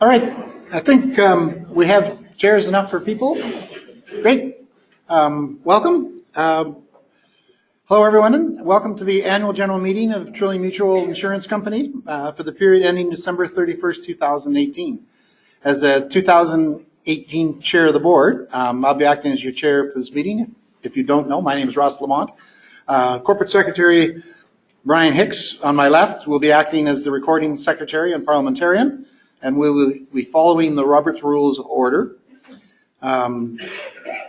All right, I think we have chairs enough for people. Great. Welcome. Hello, everyone, and welcome to the annual general meeting of Trillium Mutual Insurance Company for the period ending December 31st, 2018. As the 2018 chair of the board, I'll be acting as your chair for this meeting. If you don't know, my name is Ross Lamont. Corporate Secretary Brian Hicks on my left will be acting as the recording secretary and parliamentarian, and we will be following the Robert's Rules of Order.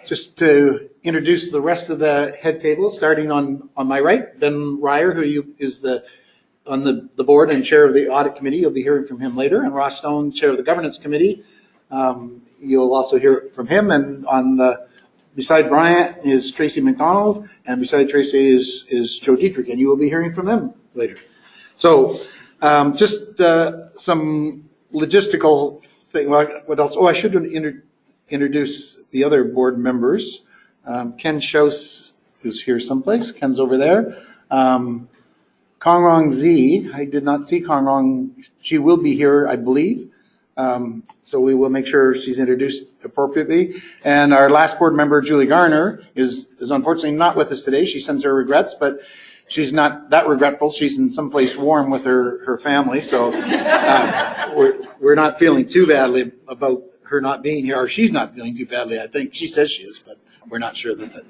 Just to introduce the rest of the head table, starting on my right, Ben Ryer, who is on the board and chair of the audit committee. You'll be hearing from him later. And Ross Stone, chair of the governance committee. You'll also hear from him. And beside Bryant is Tracy McDonald, and beside Tracy is Joe Dietrich, and you will be hearing from them later. So just some logistical thing. What else? Oh, I should introduce the other board members. Ken Schaus is here someplace. Ken's over there. Kongrong Z, I did not see Kongrong. She will be here, I believe. So we will make sure she's introduced appropriately. And our last board member, Julie Garner, is unfortunately not with us today. She sends her regrets, but she's not that regretful. She's in someplace warm with her family. So we're not feeling too badly about her not being here, or she's not feeling too badly. I think she says she is, but we're not sure that.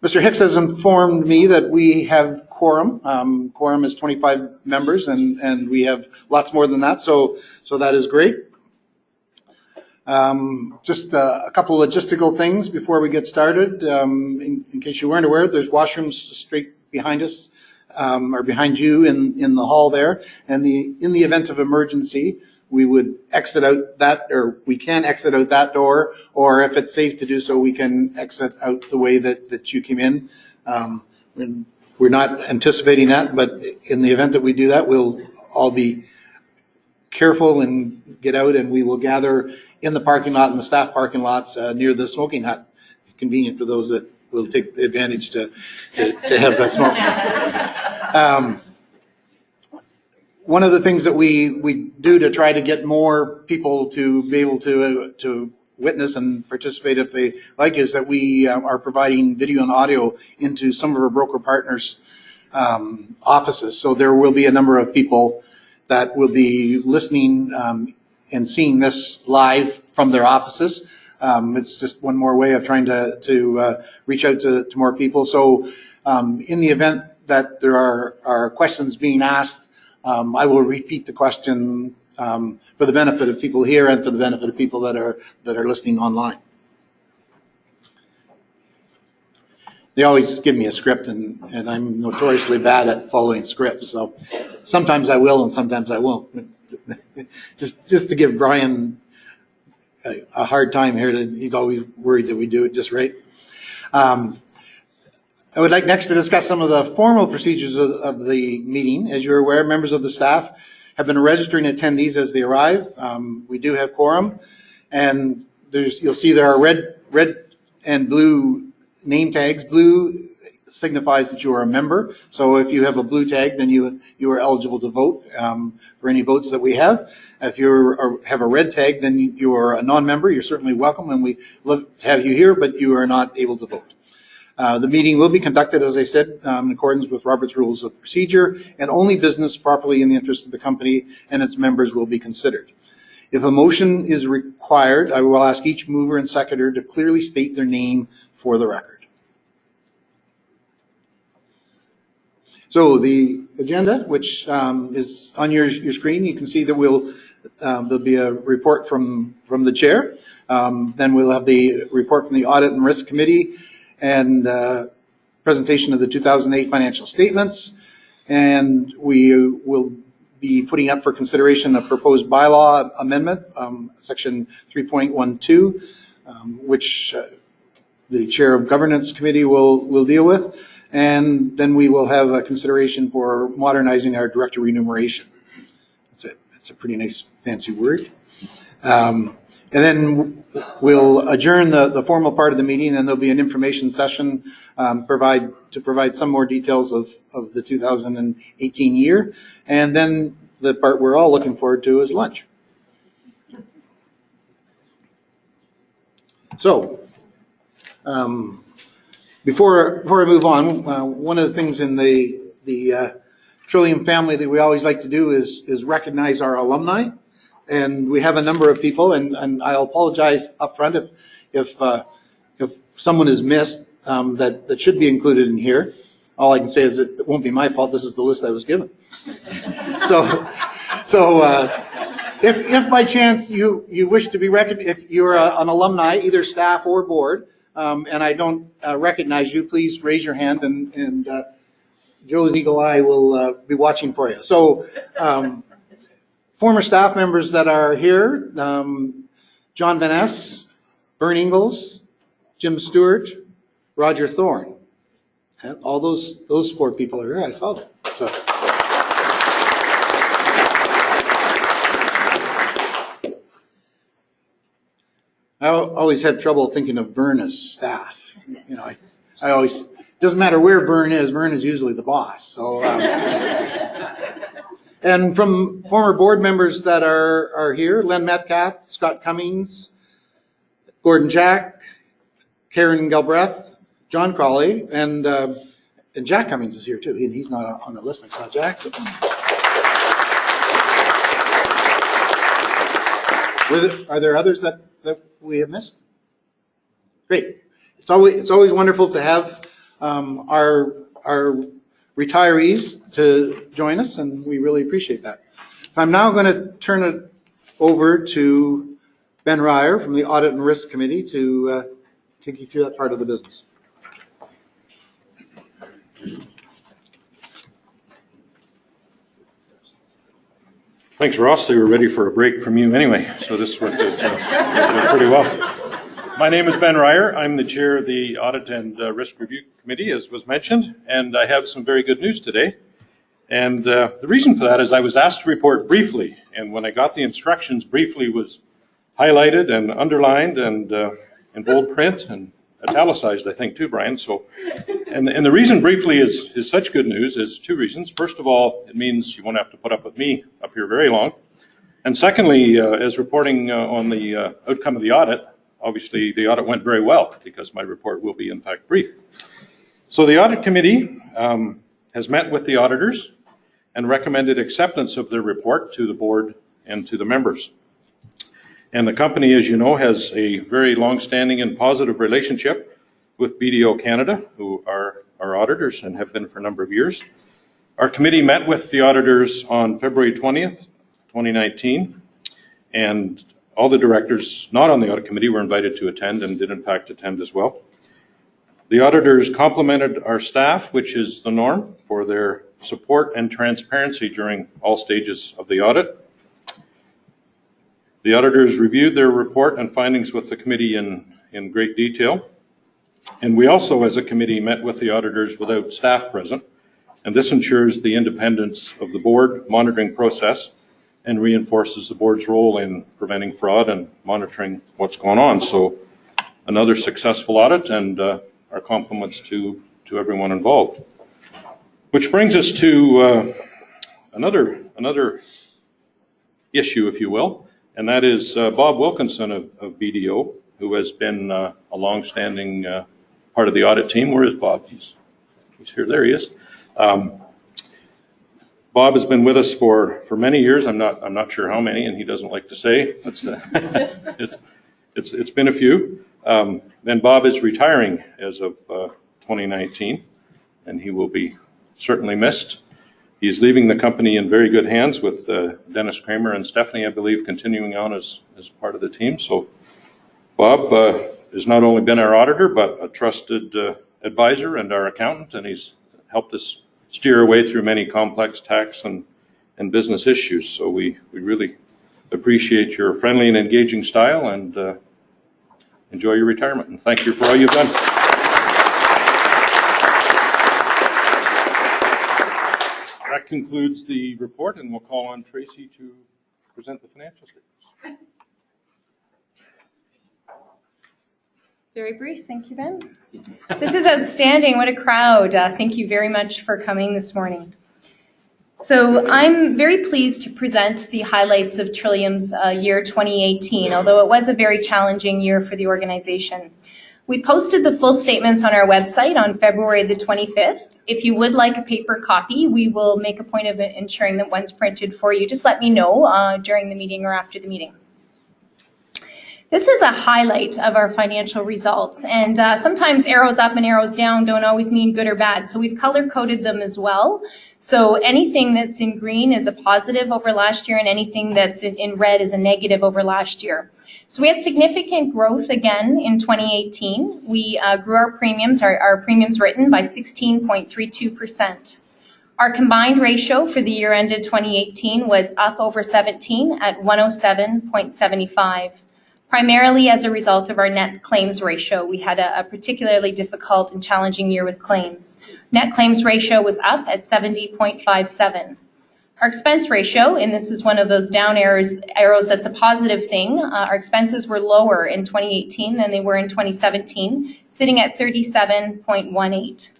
Mr. Hicks has informed me that we have quorum. Quorum is 25 members, and we have lots more than that, so that is great. Just a couple of logistical things before we get started. In case you weren't aware, there's washrooms straight behind us, or behind you in the hall there. And in the event of emergency, we would exit out that, or we can exit out that door, or if it's safe to do so, we can exit out the way that you came in. And we're not anticipating that, but in the event that we do that, we'll all be careful and get out, and we will gather in the parking lot, in the staff parking lots near the smoking hut. Convenient for those that will take advantage to have that smoke. One of the things that we do to try to get more people to be able to witness and participate if they like is that we are providing video and audio into some of our broker partners' offices. So there will be a number of people that will be listening and seeing this live from their offices. It's just one more way of trying to reach out to more people. So in the event that there are questions being asked, I will repeat the question for the benefit of people here and for the benefit of people that are listening online. They always give me a script, and I'm notoriously bad at following scripts. So sometimes I will, and sometimes I won't. just to give Brian a hard time here. He's always worried that we do it just right. I would like next to discuss some of the formal procedures of the meeting. As you're aware, members of the staff have been registering attendees as they arrive. We do have quorum, and you'll see there are red and blue name tags. Blue signifies that you are a member. So if you have a blue tag, then you are eligible to vote for any votes that we have. If you have a red tag, then you are a non-member. You're certainly welcome, and we love to have you here, but you are not able to vote. The meeting will be conducted, as I said, in accordance with Robert's Rules of Procedure, and only business properly in the interest of the company and its members will be considered. If a motion is required, I will ask each mover and seconder to clearly state their name for the record. So the agenda, which is on your screen, you can see that there'll be a report from the chair. Then we'll have the report from the Audit and Risk Committee, and presentation of the 2008 financial statements, and we will be putting up for consideration a proposed bylaw amendment, section 3.12, which the chair of governance committee will deal with, and then we will have a consideration for modernizing our director remuneration. It's a pretty nice fancy word. And then we'll adjourn the formal part of the meeting, and there'll be an information session to provide some more details of the 2018 year. And then the part we're all looking forward to is lunch. So, before I move on, one of the things in the Trillium family that we always like to do is recognize our alumni. And we have a number of people, and I'll apologize up front if someone is missed that should be included in here. All I can say is it won't be my fault. This is the list I was given. So if by chance you wish to be recognized, if you're an alumni, either staff or board, and I don't recognize you, please raise your hand, and Joe's eagle eye will be watching for you. So. Former staff members that are here, John Van Ness, Vern Ingalls, Jim Stewart, Roger Thorne. All those 4 people are here. I saw that. So. I always had trouble thinking of Vern as staff. You know, I always, doesn't matter where Vern is usually the boss. So. And from former board members that are here, Len Metcalf, Scott Cummings, Gordon Jack, Karen Galbraith, John Crawley, and Jack Cummings is here too. He's not on the list. I saw Jack. So. Are there others that we have missed? Great. It's always wonderful to have our retirees to join us, and we really appreciate that. I'm now going to turn it over to Ben Ryer from the Audit and Risk Committee to take you through that part of the business. Thanks, Ross. They were ready for a break from you anyway, so this worked out pretty well. My name is Ben Ryer. I'm the chair of the Audit and Risk Review Committee, as was mentioned, and I have some very good news today. And the reason for that is I was asked to report briefly, and when I got the instructions, briefly was highlighted and underlined and in bold print and italicized, I think, too, Brian. So, and the reason briefly is such good news is 2 reasons. First of all, it means you won't have to put up with me up here very long. And secondly, as reporting on the outcome of the audit, obviously, the audit went very well because my report will be, in fact, brief. So the audit committee has met with the auditors and recommended acceptance of their report to the board and to the members. And the company, as you know, has a very long-standing and positive relationship with BDO Canada, who are our auditors and have been for a number of years. Our committee met with the auditors on February 20th, 2019, and all the directors not on the audit committee were invited to attend and did in fact attend as well. The auditors complimented our staff, which is the norm, for their support and transparency during all stages of the audit. The auditors reviewed their report and findings with the committee in great detail. And we also, as a committee, met with the auditors without staff present. And this ensures the independence of the board monitoring process and reinforces the board's role in preventing fraud and monitoring what's going on. So another successful audit, and our compliments to everyone involved. Which brings us to another issue, if you will, and that is Bob Wilkinson of BDO, who has been a long-standing part of the audit team. Where is Bob? He's here. There he is. Bob has been with us for many years. I'm not sure how many, and he doesn't like to say. It's been a few. And Bob is retiring as of 2019, and he will be certainly missed. He's leaving the company in very good hands with Dennis Kramer and Stephanie, I believe, continuing on as part of the team. So Bob has not only been our auditor, but a trusted advisor and our accountant, and he's helped us steer our way through many complex tax and business issues. So we really appreciate your friendly and engaging style, and enjoy your retirement. And thank you for all you've done. That concludes the report, and we'll call on Tracy to present the financial statements. Very brief. Thank you, Ben. This is outstanding. What a crowd. Thank you very much for coming this morning. So I'm very pleased to present the highlights of Trillium's year 2018, although it was a very challenging year for the organization. We posted the full statements on our website on February the 25th. If you would like a paper copy, we will make a point of ensuring that one's printed for you. Just let me know during the meeting or after the meeting. This is a highlight of our financial results, and sometimes arrows up and arrows down don't always mean good or bad, so we've color-coded them as well. So anything that's in green is a positive over last year, and anything that's in red is a negative over last year. So we had significant growth again in 2018. We grew our premiums, our premiums written, by 16.32%. Our combined ratio for the year ended 2018 was up over 17 at 107.75. Primarily as a result of our net claims ratio. We had a particularly difficult and challenging year with claims. Net claims ratio was up at 70.57. Our expense ratio, and this is one of those down arrows that's a positive thing, our expenses were lower in 2018 than they were in 2017, sitting at 37.18.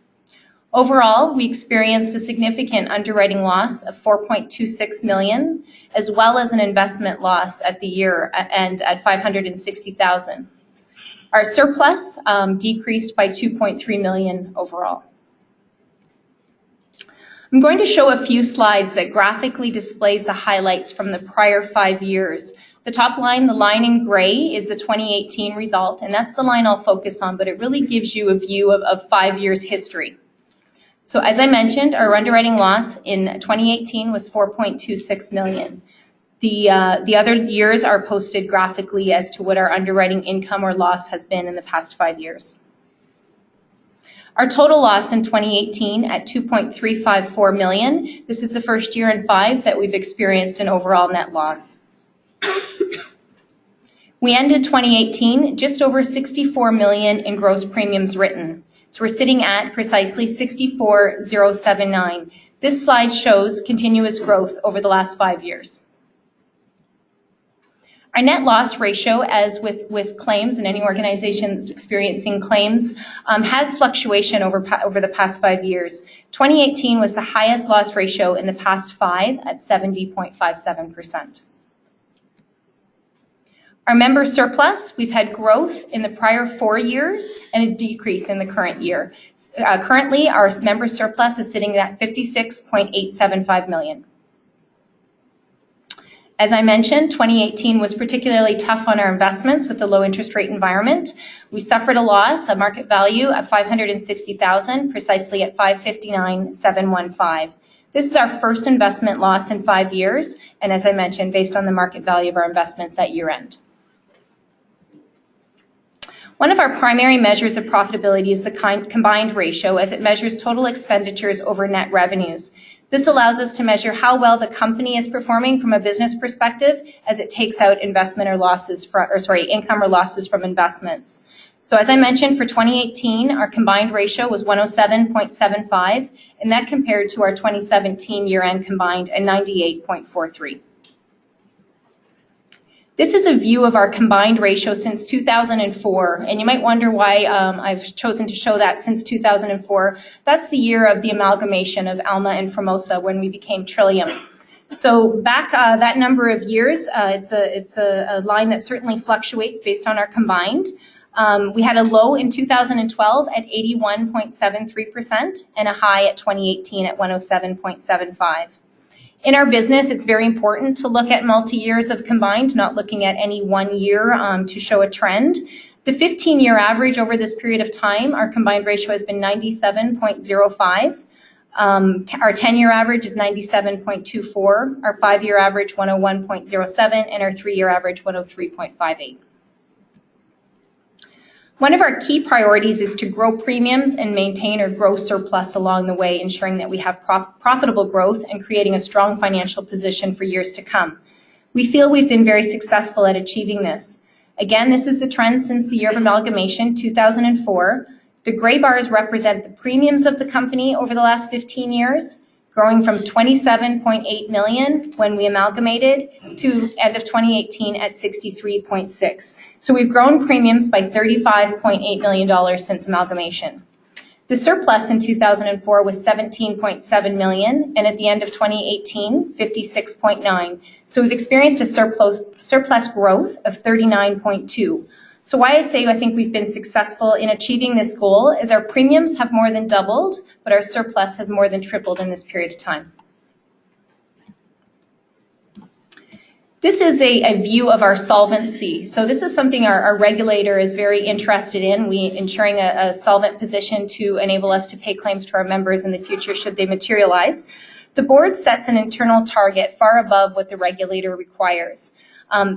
Overall, we experienced a significant underwriting loss of $4.26 million, as well as an investment loss at the year end at $560,000. Our surplus decreased by $2.3 million overall. I'm going to show a few slides that graphically displays the highlights from the prior 5 years. The top line, the line in gray, is the 2018 result, and that's the line I'll focus on, but it really gives you a view of 5 years history. So as I mentioned, our underwriting loss in 2018 was $4.26 million. The other years are posted graphically as to what our underwriting income or loss has been in the past 5 years. Our total loss in 2018 at $2.354 million. This is the first year in 5 that we've experienced an overall net loss. We ended 2018 just over $64 million in gross premiums written. So we're sitting at precisely 64,079. This slide shows continuous growth over the last 5 years. Our net loss ratio, as with claims and any organization that's experiencing claims, has fluctuation over the past 5 years. 2018 was the highest loss ratio in the past 5 at 70.57%. Our member surplus, we've had growth in the prior 4 years and a decrease in the current year. Currently, our member surplus is sitting at $56.875 million. As I mentioned, 2018 was particularly tough on our investments with the low interest rate environment. We suffered a loss, a market value of $560,000, precisely at $559,715. This is our first investment loss in 5 years, and as I mentioned, based on the market value of our investments at year end. One of our primary measures of profitability is the combined ratio, as it measures total expenditures over net revenues. This allows us to measure how well the company is performing from a business perspective as it takes out income or losses from investments. So as I mentioned, for 2018, our combined ratio was 107.75, and that compared to our 2017 year-end combined at 98.43. This is a view of our combined ratio since 2004, and you might wonder why I've chosen to show that since 2004. That's the year of the amalgamation of Alma and Formosa when we became Trillium. So back that number of years, it's a line that certainly fluctuates based on our combined. We had a low in 2012 at 81.73% and a high at 2018 at 107.75. In our business, it's very important to look at multi-years of combined, not looking at any 1 year to show a trend. The 15-year average over this period of time, our combined ratio has been 97.05. Our 10-year average is 97.24, our 5-year average 101.07, and our 3-year average 103.58. One of our key priorities is to grow premiums and maintain or grow surplus along the way, ensuring that we have profitable growth and creating a strong financial position for years to come. We feel we've been very successful at achieving this. Again, this is the trend since the year of amalgamation, 2004. The gray bars represent the premiums of the company over the last 15 years. growing from 27.8 million when we amalgamated to end of 2018 at 63.6. So we've grown premiums by $35.8 million since amalgamation. The surplus in 2004 was 17.7 million, and at the end of 2018, 56.9. So we've experienced a surplus growth of 39.2. So why I say I think we've been successful in achieving this goal is our premiums have more than doubled, but our surplus has more than tripled in this period of time. This is a view of our solvency. So this is something our regulator is very interested in, ensuring a solvent position to enable us to pay claims to our members in the future should they materialize. The board sets an internal target far above what the regulator requires.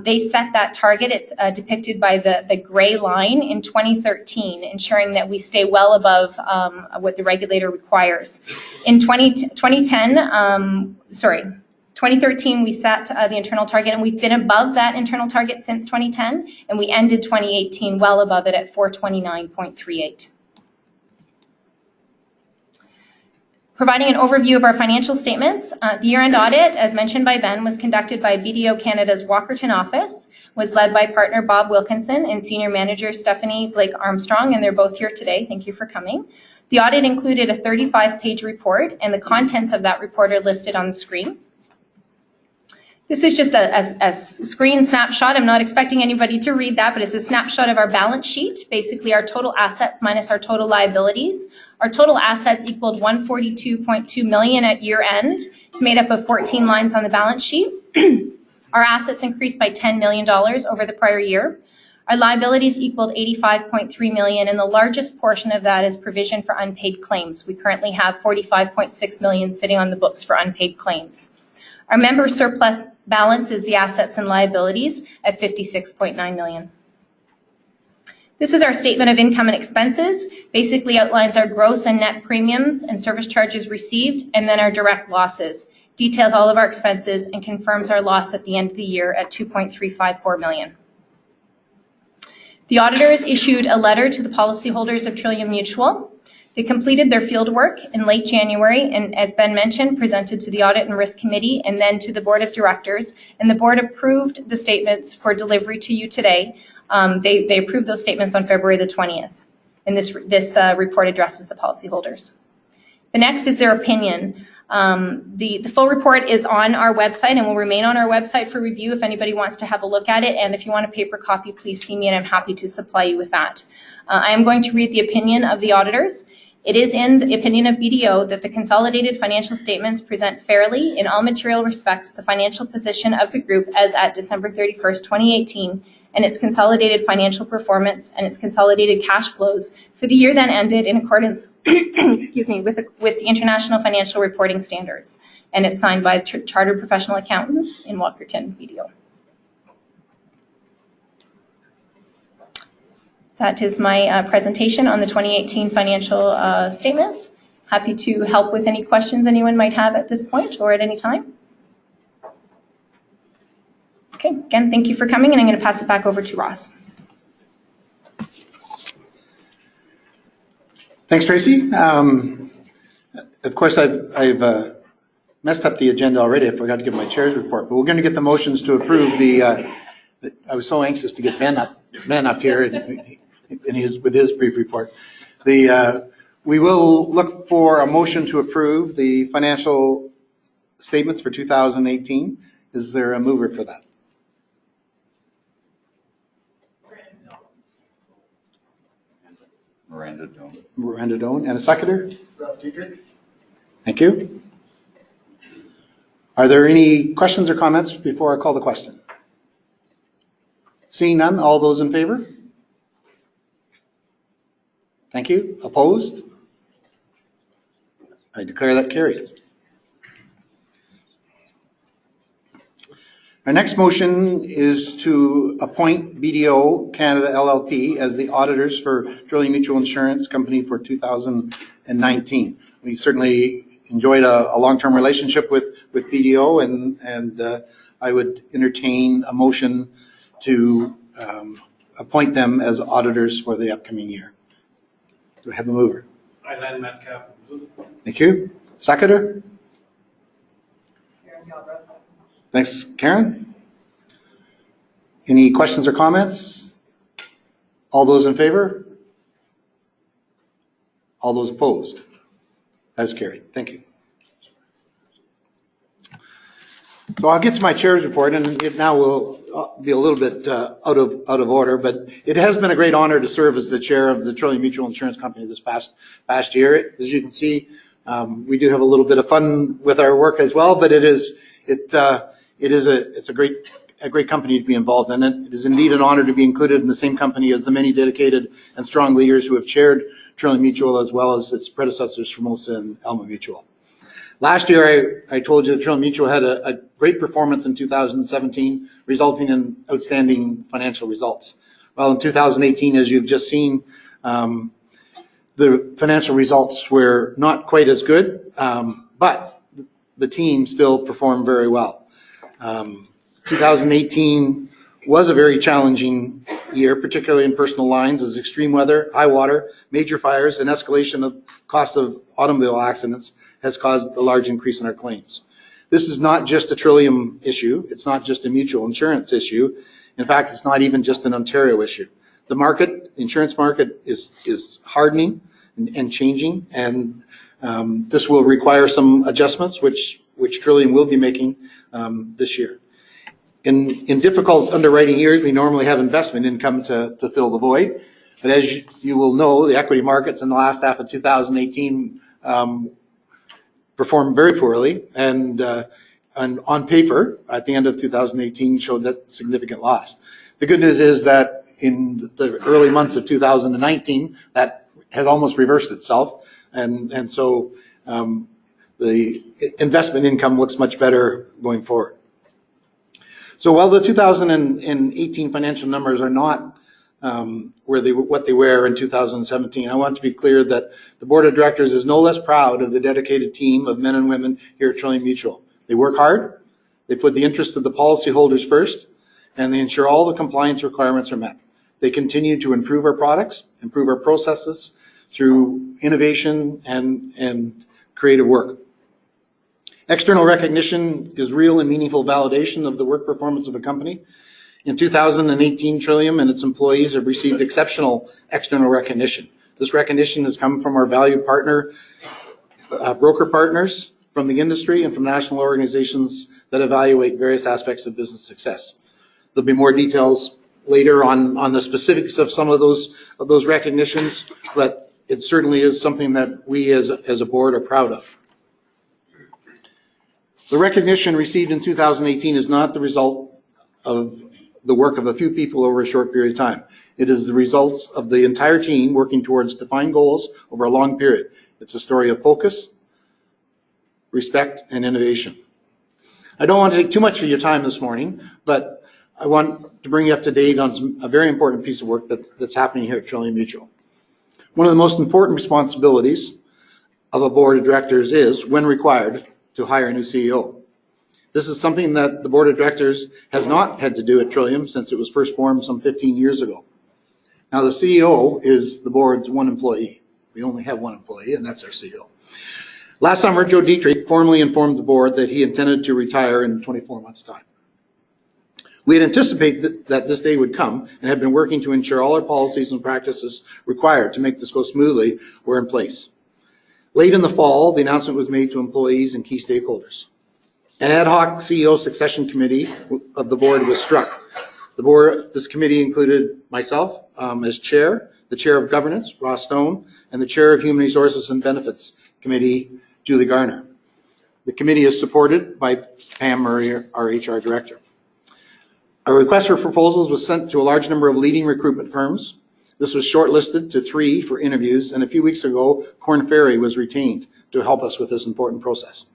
They set that target, it's depicted by the gray line in 2013, ensuring that we stay well above what the regulator requires. In 2013, we set the internal target, and we've been above that internal target since 2010, and we ended 2018 well above it at 429.38. Providing an overview of our financial statements, the year-end audit, as mentioned by Ben, was conducted by BDO Canada's Walkerton office, was led by partner Bob Wilkinson and senior manager Stephanie Blake Armstrong, and they're both here today. Thank you for coming. The audit included a 35-page report, and the contents of that report are listed on the screen. This is just a screen snapshot. I'm not expecting anybody to read that, but it's a snapshot of our balance sheet, basically our total assets minus our total liabilities. Our total assets equaled 142.2 million at year end. It's made up of 14 lines on the balance sheet. Our assets increased by $10 million over the prior year. Our liabilities equaled 85.3 million, and the largest portion of that is provision for unpaid claims. We currently have 45.6 million sitting on the books for unpaid claims. Our member surplus balance is the assets and liabilities at 56.9 million. This is our statement of income and expenses, basically outlines our gross and net premiums and service charges received, and then our direct losses, details all of our expenses, and confirms our loss at the end of the year at 2.354 million. The auditors issued a letter to the policyholders of Trillium Mutual. They completed their field work in late January and, as Ben mentioned, presented to the Audit and Risk Committee and then to the Board of Directors. And the Board approved the statements for delivery to you today. They approved those statements on February the 20th. And this report addresses the policyholders. The next is their opinion. The full report is on our website and will remain on our website for review if anybody wants to have a look at it. And if you want a paper copy, please see me and I'm happy to supply you with that. I am going to read the opinion of the auditors. It is in the opinion of BDO that the consolidated financial statements present fairly, in all material respects, the financial position of the group as at December 31st, 2018, and its consolidated financial performance and its consolidated cash flows for the year then ended in accordance excuse me, with the International Financial Reporting Standards. And it's signed by Chartered Professional Accountants in Walkerton, BDO. That is my presentation on the 2018 financial statements. Happy to help with any questions anyone might have at this point or at any time. Okay, again, thank you for coming, and I'm going to pass it back over to Ross. Thanks, Tracy. Of course, I've messed up the agenda already. I forgot to give my chair's report, but we're going to get the motions to approve the. I was so anxious to get Ben up here and with his brief report. We will look for a motion to approve the financial statements for 2018. Is there a mover for that? Miranda Doan. And a seconder? Ralph Dietrich. Thank you. Are there any questions or comments before I call the question? Seeing none, all those in favor? Thank you. Opposed? I declare that carried. Our next motion is to appoint BDO Canada LLP as the auditors for Trillium Mutual Insurance Company for 2019. We certainly enjoyed a long-term relationship with BDO, and I would entertain a motion to appoint them as auditors for the upcoming year. Do we have a mover? I lend Metcalf. Thank you. Seconder? Thanks, Karen. Any questions or comments? All those in favor? All those opposed? That's carried. Thank you. So I'll get to my chair's report, and it now will be a little bit out of order, but it has been a great honor to serve as the chair of the Trillium Mutual Insurance Company this past year. As you can see, we do have a little bit of fun with our work as well, but it's a great company to be involved in. It is indeed an honor to be included in the same company as the many dedicated and strong leaders who have chaired Trillium Mutual as well as its predecessors, Formosa and Alma Mutual. Last year, I told you that Trillium Mutual had a great performance in 2017, resulting in outstanding financial results. Well, in 2018, as you've just seen, the financial results were not quite as good, but the team still performed very well. 2018 was a very challenging year, particularly in personal lines, as extreme weather, high water, major fires, and escalation of cost of automobile accidents has caused a large increase in our claims. This is not just a Trillium issue. It's not just a mutual insurance issue. In fact, it's not even just an Ontario issue. The market, insurance market, is hardening and changing, and this will require some adjustments, which Trillium will be making this year. In difficult underwriting years, we normally have investment income to fill the void. But as you will know, the equity markets in the last half of 2018 performed very poorly, and on paper, at the end of 2018, showed that significant loss. The good news is that in the early months of 2019, that has almost reversed itself, and so the investment income looks much better going forward. So while the 2018 financial numbers are not what they were in 2017, I want to be clear that the Board of Directors is no less proud of the dedicated team of men and women here at Trillium Mutual. They work hard, they put the interest of the policyholders first, and they ensure all the compliance requirements are met. They continue to improve our products, improve our processes through innovation and creative work. External recognition is real and meaningful validation of the work performance of a company. In 2018, Trillium and its employees have received exceptional external recognition. This recognition has come from our valued partner, broker partners from the industry and from national organizations that evaluate various aspects of business success. There'll be more details later on the specifics of some of those recognitions, but it certainly is something that we as a board are proud of. The recognition received in 2018 is not the result of the work of a few people over a short period of time. It is the result of the entire team working towards defined goals over a long period. It's a story of focus, respect, and innovation. I don't want to take too much of your time this morning, but I want to bring you up to date on a very important piece of work that's happening here at Trillium Mutual. One of the most important responsibilities of a board of directors is, when required, to hire a new CEO. This is something that the board of directors has not had to do at Trillium since it was first formed some 15 years ago. Now, the CEO is the board's one employee. We only have one employee, and that's our CEO. Last summer, Joe Dietrich formally informed the board that he intended to retire in 24 months' time. We had anticipated that this day would come and had been working to ensure all our policies and practices required to make this go smoothly were in place. Late in the fall, the announcement was made to employees and key stakeholders. An ad hoc CEO succession committee of the board was struck. This committee included myself as chair, the chair of governance, Ross Stone, and the chair of human resources and benefits committee, Julie Garner. The committee is supported by Pam Murray, our HR director. A request for proposals was sent to a large number of leading recruitment firms. This was shortlisted to 3 for interviews, and a few weeks ago, Korn Ferry was retained to help us with this important process.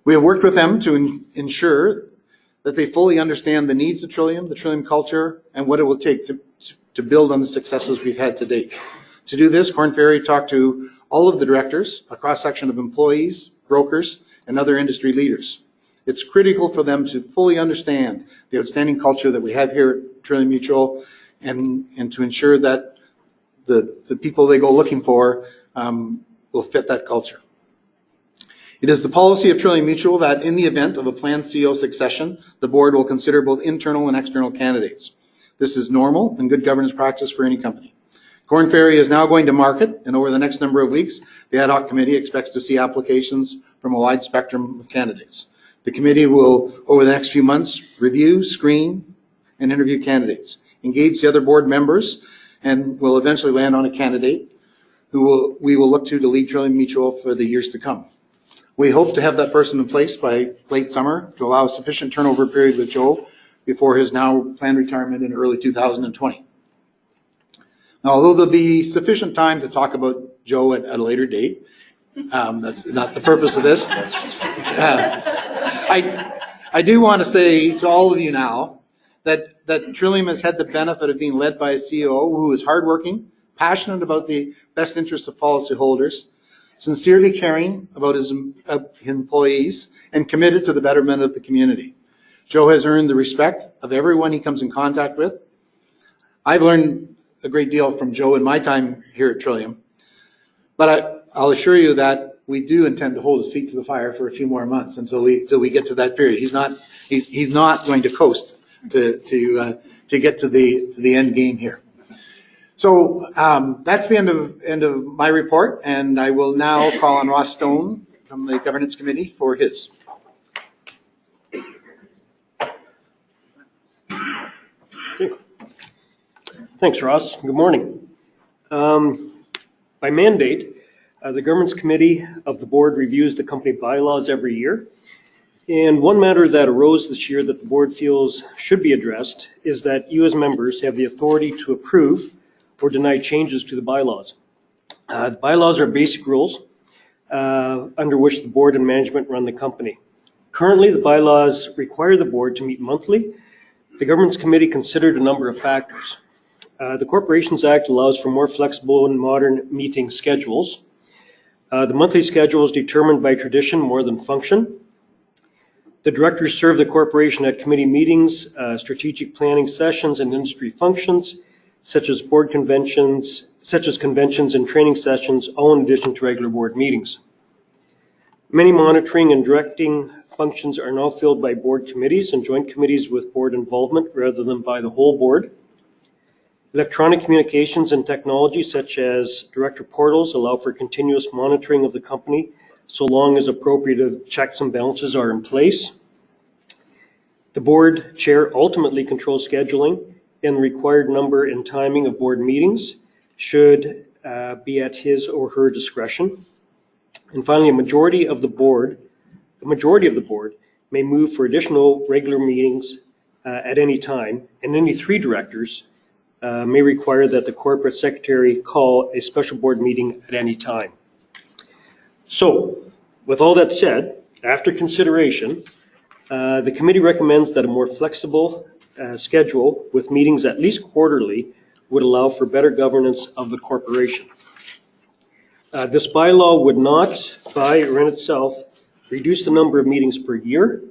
We have worked with them to ensure that they fully understand the needs of Trillium, the Trillium culture, and what it will take to build on the successes we've had to date. To do this, Korn Ferry talked to all of the directors, a cross-section of employees, brokers, and other industry leaders. It's critical for them to fully understand the outstanding culture that we have here at Trillium Mutual, and to ensure that the people they go looking for will fit that culture. It is the policy of Trillium Mutual that in the event of a planned CEO succession, the board will consider both internal and external candidates. This is normal and good governance practice for any company. Corn Ferry is now going to market, and over the next number of weeks, the ad hoc committee expects to see applications from a wide spectrum of candidates. The committee will, over the next few months, review, screen, and interview candidates, engage the other board members, and will eventually land on a candidate who we will look to lead Trillium Mutual for the years to come. We hope to have that person in place by late summer to allow a sufficient turnover period with Joe before his now planned retirement in early 2020. Now, although there'll be sufficient time to talk about Joe at a later date, that's not the purpose of this. I do want to say to all of you now that Trillium has had the benefit of being led by a CEO who is hardworking, passionate about the best interests of policyholders, sincerely caring about his employees, and committed to the betterment of the community. Joe has earned the respect of everyone he comes in contact with. I've learned a great deal from Joe in my time here at Trillium, but I'll assure you that we do intend to hold his feet to the fire for a few more months until we get to that period. He's not going to coast to get to the end game here. So that's the end of my report, and I will now call on Ross Stone from the Governance Committee for his. Okay. Thanks, Ross. Good morning. By mandate, the Governance Committee of the Board reviews the company bylaws every year. And one matter that arose this year that the Board feels should be addressed is that you as members have the authority to approve or deny changes to the bylaws. The bylaws are basic rules under which the Board and management run the company. Currently, the bylaws require the Board to meet monthly. The Governance Committee considered a number of factors. The Corporations Act allows for more flexible and modern meeting schedules. The monthly schedule is determined by tradition more than function. The directors serve the corporation at committee meetings, strategic planning sessions, and industry functions, such as conventions and training sessions, all in addition to regular board meetings. Many monitoring and directing functions are now filled by board committees and joint committees with board involvement rather than by the whole board. Electronic communications and technology such as director portals allow for continuous monitoring of the company so long as appropriate checks and balances are in place. The board chair ultimately controls scheduling, and the required number and timing of board meetings should be at his or her discretion. And finally, a majority of the board may move for additional regular meetings at any time, and any 3 directors may require that the corporate secretary call a special board meeting at any time. So, with all that said, after consideration, the committee recommends that a more flexible schedule with meetings at least quarterly would allow for better governance of the corporation. This bylaw would not, by or in itself, reduce the number of meetings per year.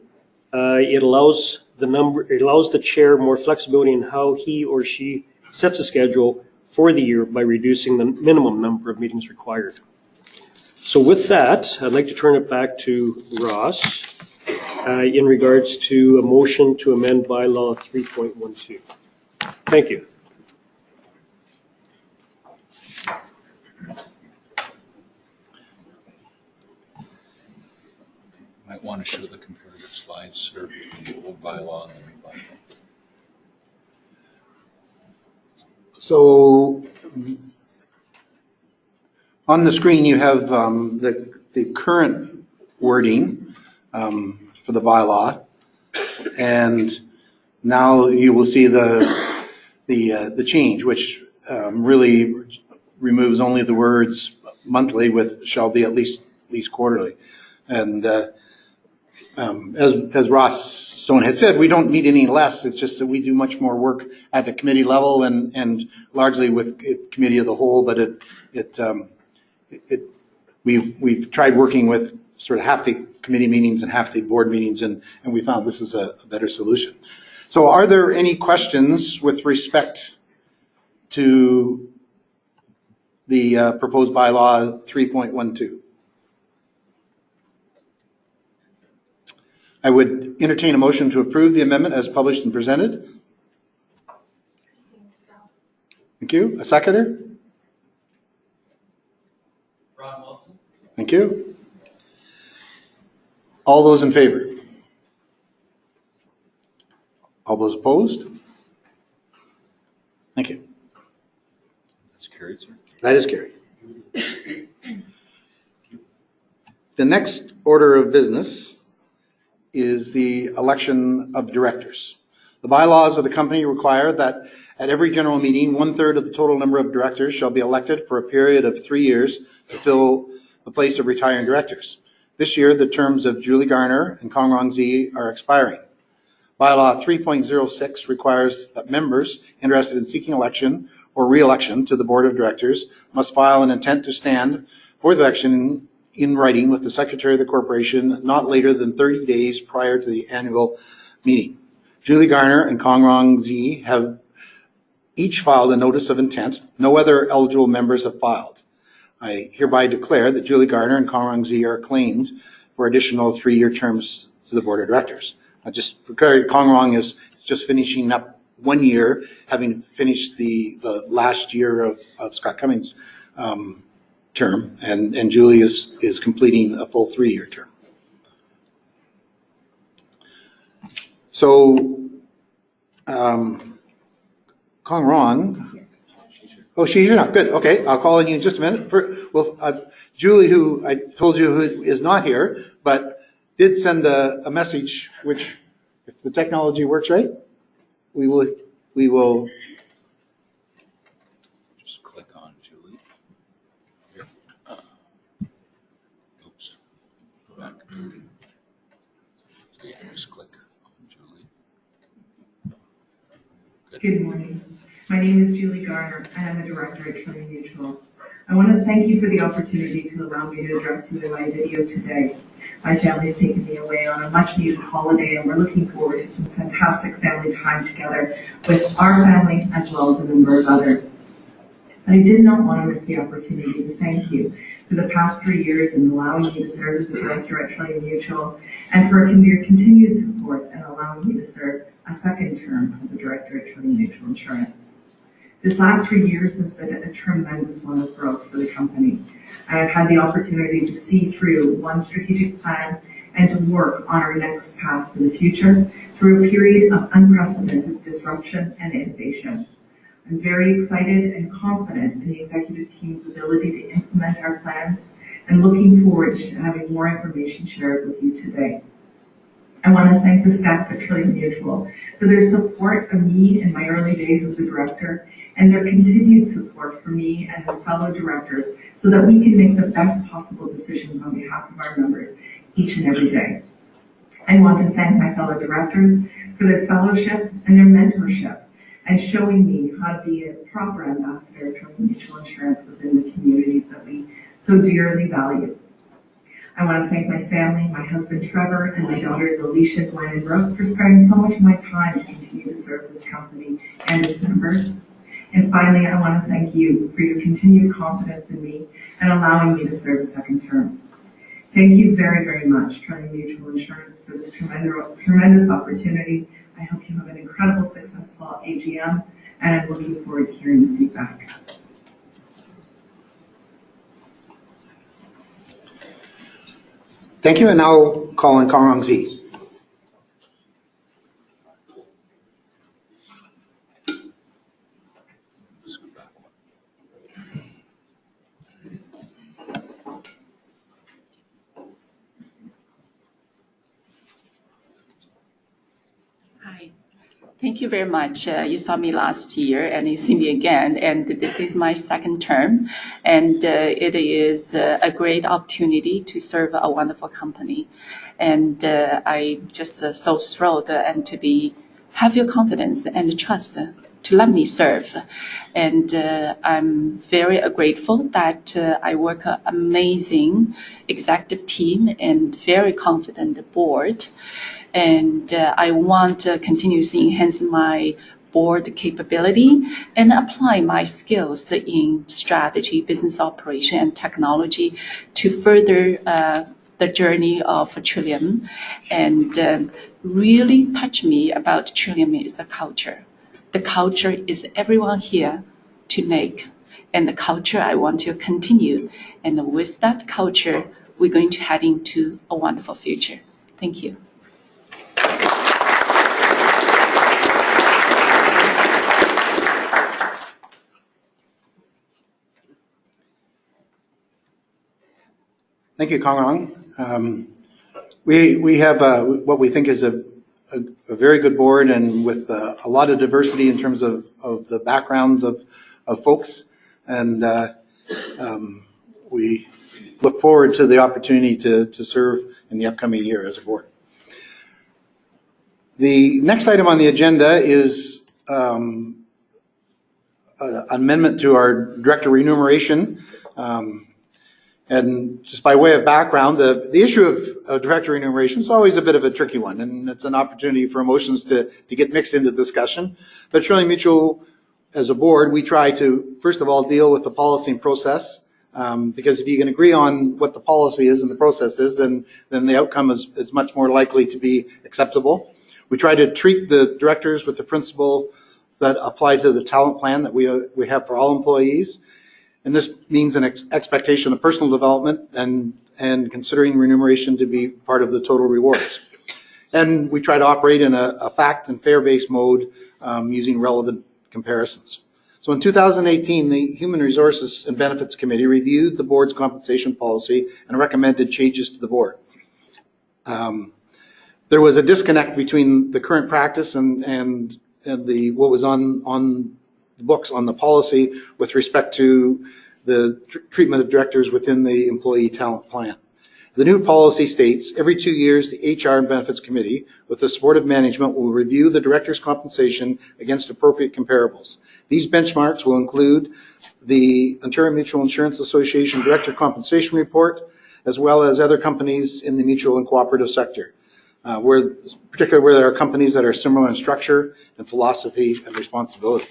It allows the chair more flexibility in how he or she sets a schedule for the year by reducing the minimum number of meetings required. So with that, I'd like to turn it back to Ross in regards to a motion to amend bylaw 3.12. Thank you. Might want to show the comparative slides or between the old bylaw and the new bylaw. So on the screen you have the current wording for the bylaw, and now you will see the change, which really removes only the words monthly with shall be at least quarterly. And as Ross Stone had said, we don't need any less. It's just that we do much more work at the committee level and largely with committee of the whole. But we've tried working with sort of half the committee meetings and half the board meetings, and we found this is a better solution. So, are there any questions with respect to the proposed bylaw 3.12? I would entertain a motion to approve the amendment as published and presented. Thank you. A seconder? Ron Wilson. Thank you. All those in favor? All those opposed? Thank you. That's carried, sir. That is carried. The next order of business is the election of directors. The bylaws of the company require that at every general meeting, 1/3 of the total number of directors shall be elected for a period of 3 years to fill the place of retiring directors. This year, the terms of Julie Garner and Kong Rong Zi are expiring. Bylaw 3.06 requires that members interested in seeking election or re-election to the board of directors must file an intent to stand for the election in writing with the secretary of the corporation not later than 30 days prior to the annual meeting. Julie Garner and Kong Rong Zi have each filed a notice of intent. No other eligible members have filed. I hereby declare that Julie Garner and Kong Rong Zi are claimed for additional 3-year terms to the board of directors. Just for clarity, Kong Rong is just finishing up 1 year, having finished the last year of Scott Cummings' term, and Julie is completing a full 3-year term. So, Kong Rong, oh, she's here now, good, okay, I'll call on you in just a minute. Julie, who I told you who is not here, but did send a message, which, if the technology works right, we will. Just click on Julie. Here. Oops. Go back. So you can just click on Julie. Good morning. My name is Julie Garner, and I'm a director at Trillium Mutual. I want to thank you for the opportunity to allow me to address you in my video today. My family's taken me away on a much-needed holiday, and we're looking forward to some fantastic family time together with our family as well as a number of others. I did not want to miss the opportunity to thank you for the past 3 years in allowing me to serve as a director at Trillium Mutual, and for your continued support in allowing me to serve a second term as a director at Trillium Mutual Insurance. This last 3 years has been a tremendous one of growth for the company. I have had the opportunity to see through one strategic plan and to work on our next path for the future through a period of unprecedented disruption and innovation. I'm very excited and confident in the executive team's ability to implement our plans and looking forward to having more information shared with you today. I want to thank the staff at Trillium Mutual for their support of me in my early days as a director and their continued support for me and my fellow directors so that we can make the best possible decisions on behalf of our members each and every day. I want to thank my fellow directors for their fellowship and their mentorship and showing me how to be a proper ambassador of Trillium Mutual Insurance within the communities that we so dearly value. I want to thank my family, my husband Trevor, and my daughters Alicia, Gwen, and Brooke for sparing so much of my time to continue to serve this company and its members. And finally, I want to thank you for your continued confidence in me and allowing me to serve a second term. Thank you very, very much, Trillium Mutual Insurance, for this tremendous opportunity. I hope you have an incredible, successful AGM, and I'm looking forward to hearing your feedback. Thank you, and now call on Kong Rong Zi. Hi. Thank you very much. You saw me last year and you see me again, and this is my second term, and it is a great opportunity to serve a wonderful company. And I'm just so thrilled and to have your confidence and trust to let me serve. And I'm very grateful that I work an amazing executive team and very confident board. And I want to continuously enhance my board capability and apply my skills in strategy, business operation, and technology to further the journey of Trillium. And really touched me about Trillium is the culture. The culture is everyone here to make. And the culture I want to continue. And with that culture, we're going to head into a wonderful future. Thank you. Thank you, Kong Rong. We have what we think is a very good board, and with a lot of diversity in terms of the backgrounds of folks, and we look forward to the opportunity to serve in the upcoming year as a board. The next item on the agenda is an amendment to our director remuneration. And just by way of background, the issue of director remuneration is always a bit of a tricky one, and it's an opportunity for emotions to get mixed into discussion. But Trillium Mutual, as a board, we try to, first of all, deal with the policy and process, because if you can agree on what the policy is and the process is, then the outcome is much more likely to be acceptable. We try to treat the directors with the principle that apply to the talent plan that we have for all employees. And this means an expectation of personal development and considering remuneration to be part of the total rewards. And we try to operate in a fact and fair-based mode using relevant comparisons. So in 2018, the Human Resources and Benefits Committee reviewed the board's compensation policy and recommended changes to the board. There was a disconnect between the current practice and what was on books on the policy with respect to the treatment of directors within the employee talent plan. The new policy states every 2 years the HR and Benefits Committee, with the support of management, will review the director's compensation against appropriate comparables. These benchmarks will include the Ontario Mutual Insurance Association Director Compensation Report, as well as other companies in the mutual and cooperative sector, particularly where there are companies that are similar in structure and philosophy and responsibility.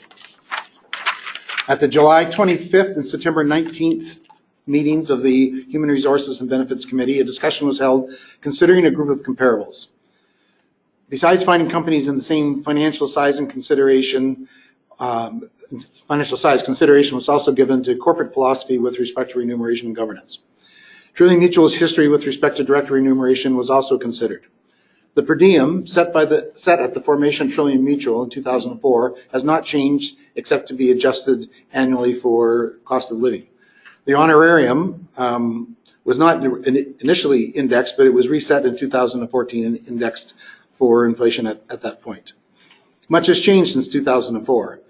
At the July 25th and September 19th meetings of the Human Resources and Benefits Committee, a discussion was held considering a group of comparables. Besides finding companies in the same financial size consideration was also given to corporate philosophy with respect to remuneration and governance. Trillium Mutual's history with respect to direct remuneration was also considered. The per diem set at the formation of Trillium Mutual in 2004 has not changed except to be adjusted annually for cost of living. The honorarium was not initially indexed, but it was reset in 2014 and indexed for inflation at that point. Much has changed since 2004.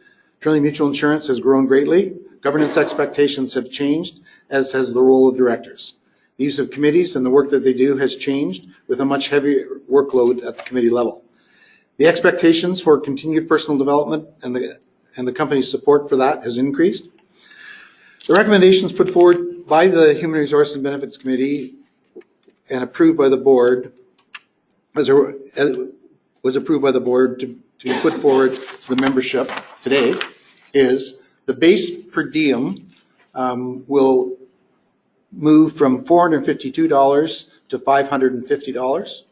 Trillium Mutual Insurance has grown greatly. Governance expectations have changed, as has the role of directors. The use of committees and the work that they do has changed, with a much heavier workload at the committee level. The expectations for continued personal development and the company's support for that has increased. The recommendations put forward by the Human Resources and Benefits Committee and approved by the board was approved by the board to be put forward to the membership today is the base per diem will move from $452 to $550.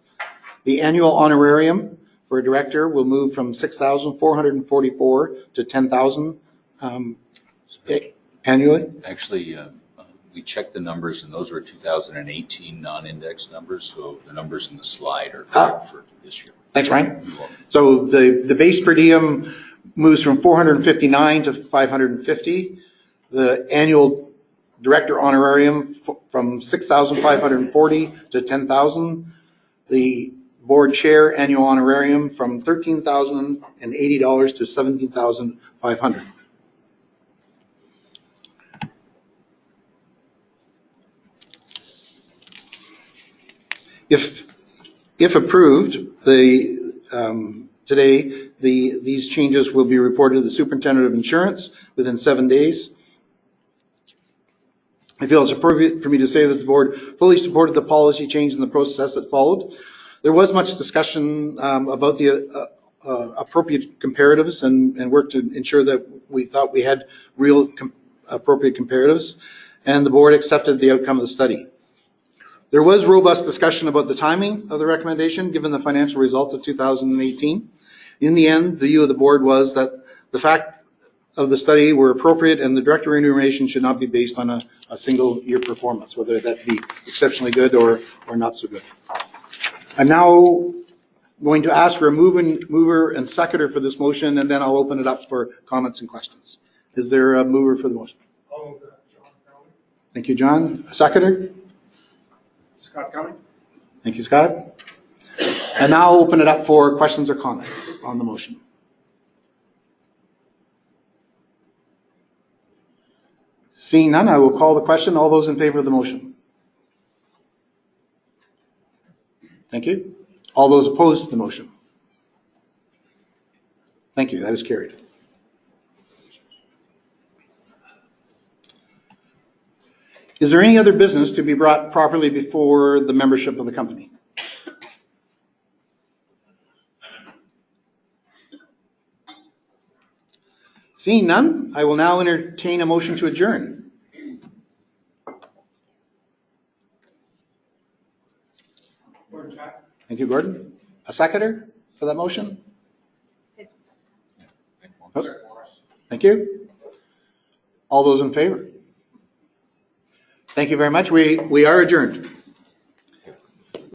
The annual honorarium for a director will move from $6,444 to $10,000 annually. Actually, we checked the numbers, and those were 2018 non-indexed numbers, so the numbers in the slide are correct for this year. Thanks, Brian. So the base per diem moves from $459 to $550. The annual director honorarium from $6,540 to $10,000. The board chair annual honorarium from $13,080 to $17,500. If approved, today these changes will be reported to the superintendent of insurance within 7 days. I feel it's appropriate for me to say that the board fully supported the policy change and the process that followed. There was much discussion about the appropriate comparatives and work to ensure that we thought we had real appropriate comparatives, and the board accepted the outcome of the study. There was robust discussion about the timing of the recommendation, given the financial results of 2018. In the end, the view of the board was that the fact of the study were appropriate and the director remuneration should not be based on a single year performance, whether that be exceptionally good or not so good. I'm now going to ask for a mover and seconder for this motion, and then I'll open it up for comments and questions. Is there a mover for the motion? I'll move that, John Crowley. Thank you, John. A seconder? Scott Cumming. Thank you, Scott. And now I'll open it up for questions or comments on the motion. Seeing none, I will call the question. All those in favor of the motion? Thank you. All those opposed to the motion? Thank you. That is carried. Is there any other business to be brought properly before the membership of the company? Seeing none, I will now entertain a motion to adjourn. Thank you, Gordon. A seconder for that motion? Oh, thank you. All those in favor? Thank you very much. We are adjourned.